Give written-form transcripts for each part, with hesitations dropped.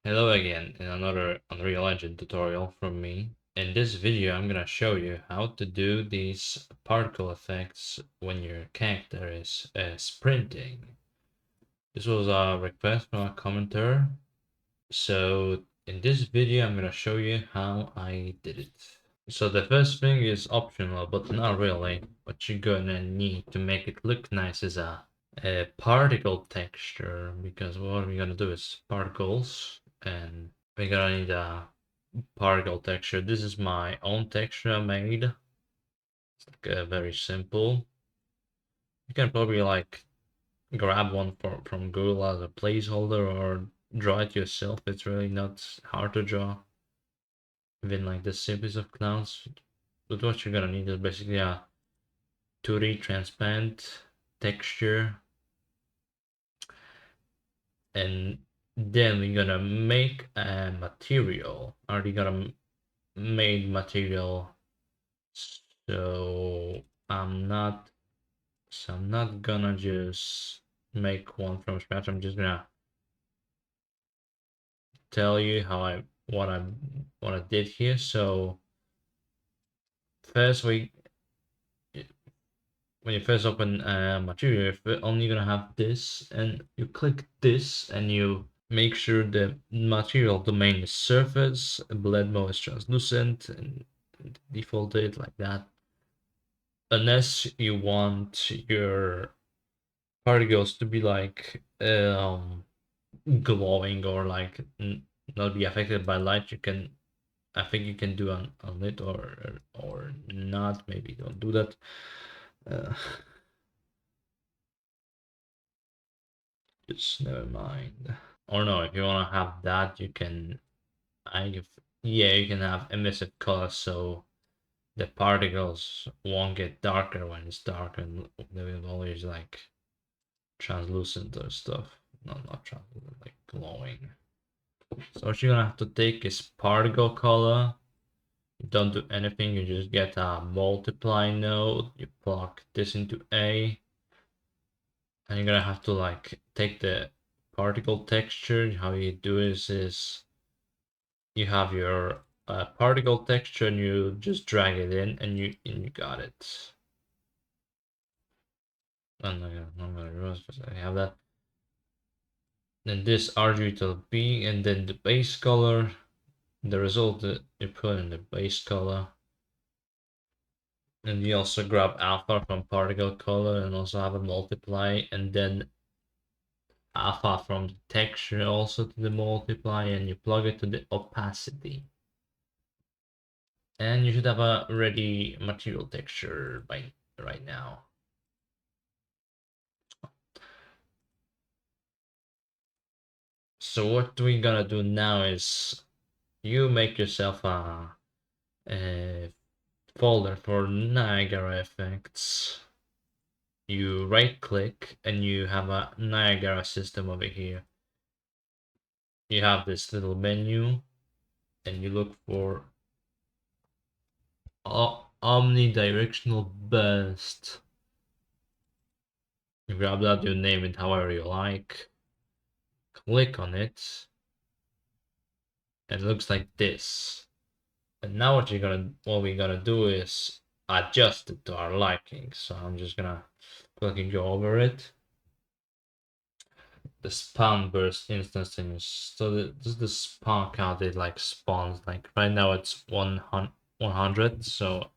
Hello again in another Unreal Engine tutorial from me. In this video I'm gonna show you how to do these particle effects when your character is sprinting. This was a request from a commenter, so in this video I'm gonna show you how I did it. So the first thing is optional, but not really. What you're gonna need to make it look nice is a particle texture, because what we're gonna do is particles, and we're gonna need a particle texture. This is my own texture I made. It's like very simple. You can probably like grab one from Google as a placeholder or draw it yourself. It's really not hard to draw, even like the simplest of clouds. But what you're gonna need is basically a 2D transparent texture, and then we're gonna make a material. Already got a made material, so I'm not gonna just make one from scratch. I'm just gonna tell you how what I did here. So first when you first open material, you're only gonna have this, and you click this, and you make sure the material domain is surface, blend mode is translucent, and default it like that. Unless you want your particles to be like glowing or like not be affected by light, you can, I think you can do on it or not. Maybe don't do that. Uh, just never mind. Or no, if you want to have that, you can. Yeah, you can have emissive color, so the particles won't get darker when it's dark, and they will always like translucent or stuff. No, not translucent, like glowing. So what you're gonna have to take is particle color. You don't do anything, you just get a multiply node, you plug this into A, and you're gonna have to like take the particle texture. How you do is you have your particle texture, and you just drag it in, and you got it. I'm gonna reverse because I have that. Then this RGB to B, and then the base color. The result that you put in the base color. And you also grab alpha from particle color and also have a multiply, and then alpha from the texture also to the multiply, and you plug it to the opacity. And you should have a ready material texture by right now. So what we're gonna do now is you make yourself a folder for Niagara effects. You right click and you have a Niagara system over here. You have this little menu and you look for omnidirectional burst. You grab that, you name it however you like, click on it, and it looks like this. And now what we're gonna do is adjust it to our liking. So I'm just gonna quickly go over it. The spawn burst instances. So this is the spawn count. It like spawns like right now it's 100. So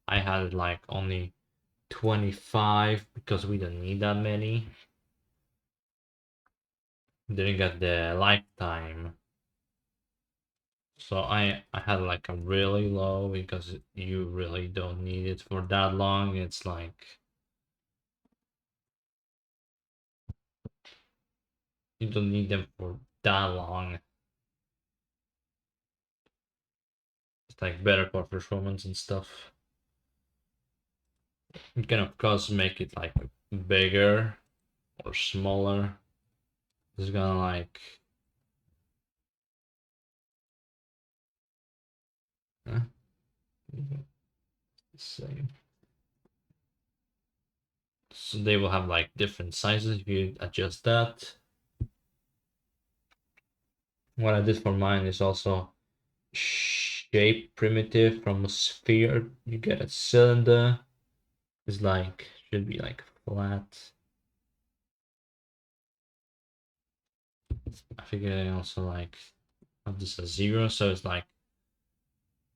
I had like only 25 because we don't need that many. Didn't get the lifetime. So I had like a really low because you really don't need it for that long. It's like you don't need them for that long. It's like better for performance and stuff. You can of course make it like bigger or smaller. It's gonna like huh? Same. So they will have like different sizes if you adjust that. What I did for mine is also shape primitive from a sphere. You get a cylinder. It's like, should be like flat. I figure I also like have this as 0, so it's like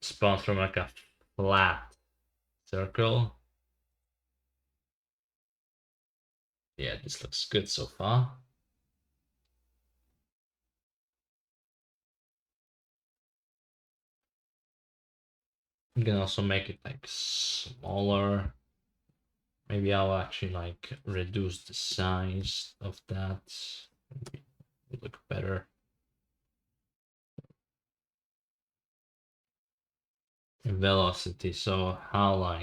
spawns from like a flat circle. Yeah, this looks good so far. You can also make it like smaller. Maybe I'll actually like reduce the size of that. Maybe it'll look better. Velocity, so how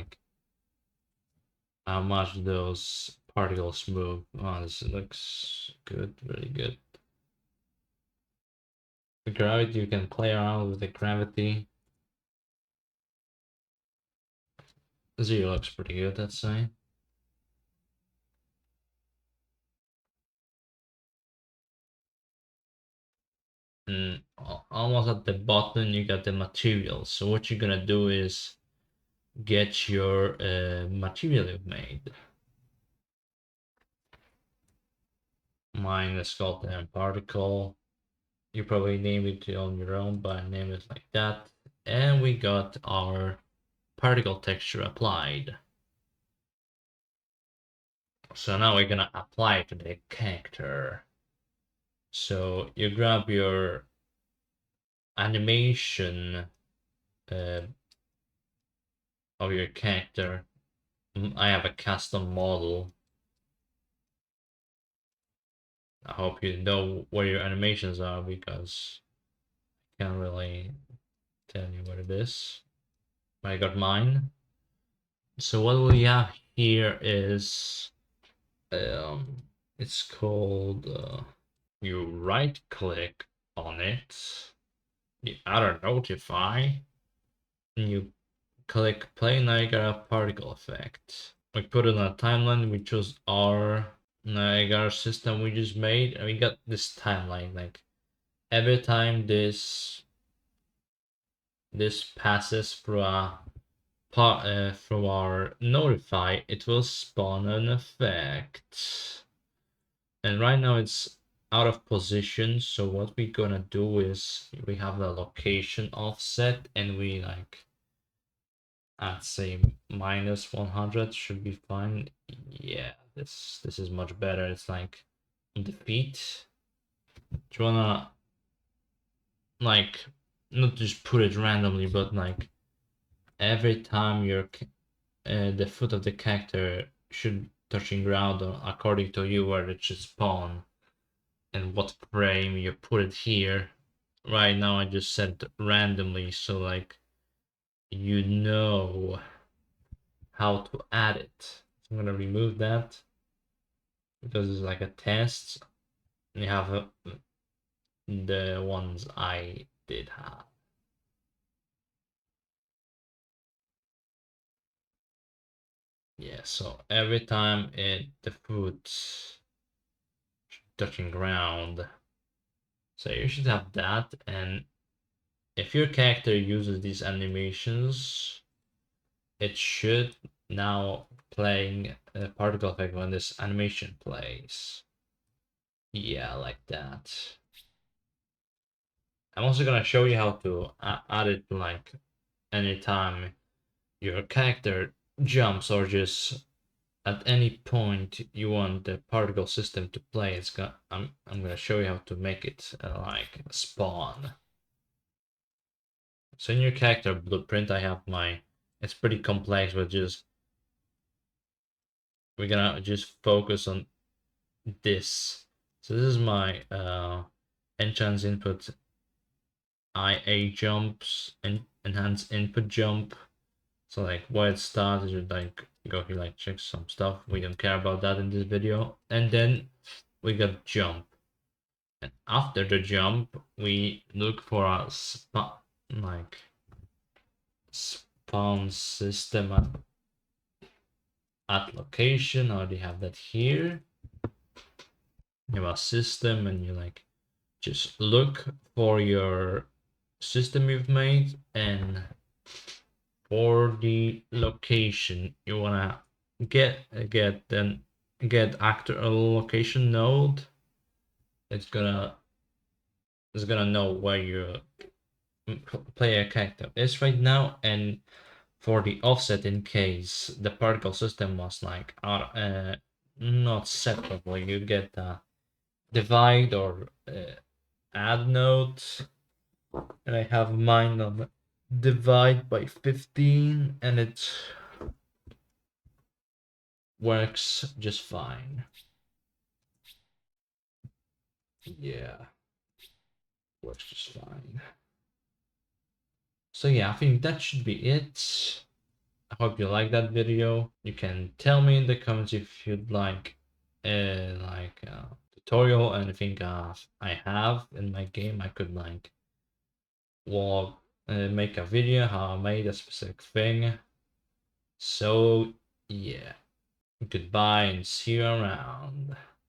much those particles move. Oh, this looks good, really good. The gravity, you can play around with the gravity. 0 looks pretty good, I'd say. And almost at the bottom, you got the materials. So what you're gonna do is get your material you've made. Mine is called the particle. You probably name it on your own, but I name it like that. And we got our particle texture applied. So now we're gonna apply it to the character. So you grab your animation uh, of your character. I have a custom model. I hope you know where your animations are because I can't really tell you what it is. I got mine. So what we have here is it's called you right click on it, you add a notify, and you click play Niagara particle effect. We put it on a timeline. We chose our Niagara system we just made, and we got this timeline. Like every time this passes through a part from our notify, it will spawn an effect. And right now it's out of position, so what we're gonna do is we have the location offset, and we like, I'd say -100 should be fine. Yeah, this is much better. It's like on the feet. Do you wanna like not just put it randomly, but like every time the foot of the character should touching ground according to you where it should spawn and what frame you put it here. Right now I just set it randomly, so like you know how to add it. So I'm gonna remove that because it's like a test. You have the ones I did have. Yeah, so every time the foot touching ground, so you should have that. And if your character uses these animations, it should now playing a particle effect when this animation plays. Yeah, like that. I'm also gonna show you how to add it like anytime your character jumps or just at any point you want the particle system to play. I'm gonna show you how to make it like spawn. So in your character blueprint, I have it's pretty complex, but we're gonna just focus on this. So this is my enchant input IA jumps and enhance input jump. So like where it starts, you like go here, like check some stuff. We don't care about that in this video. And then we got jump. And after the jump, we look for a spawn system at location. I already have that here. You have a system, and you like just look for your system you've made, and for the location you wanna get actor location node. It's gonna know where your player character is right now, and for the offset, in case the particle system was like not set properly, you get a divide or add node, and I have mine on divide by 15, and it works just fine. Yeah, works just fine. So yeah, I think that should be it. I hope you like that video. You can tell me in the comments if you'd like tutorial, anything I have in my game. I could like make a video how I made a specific thing. So yeah, goodbye and see you around.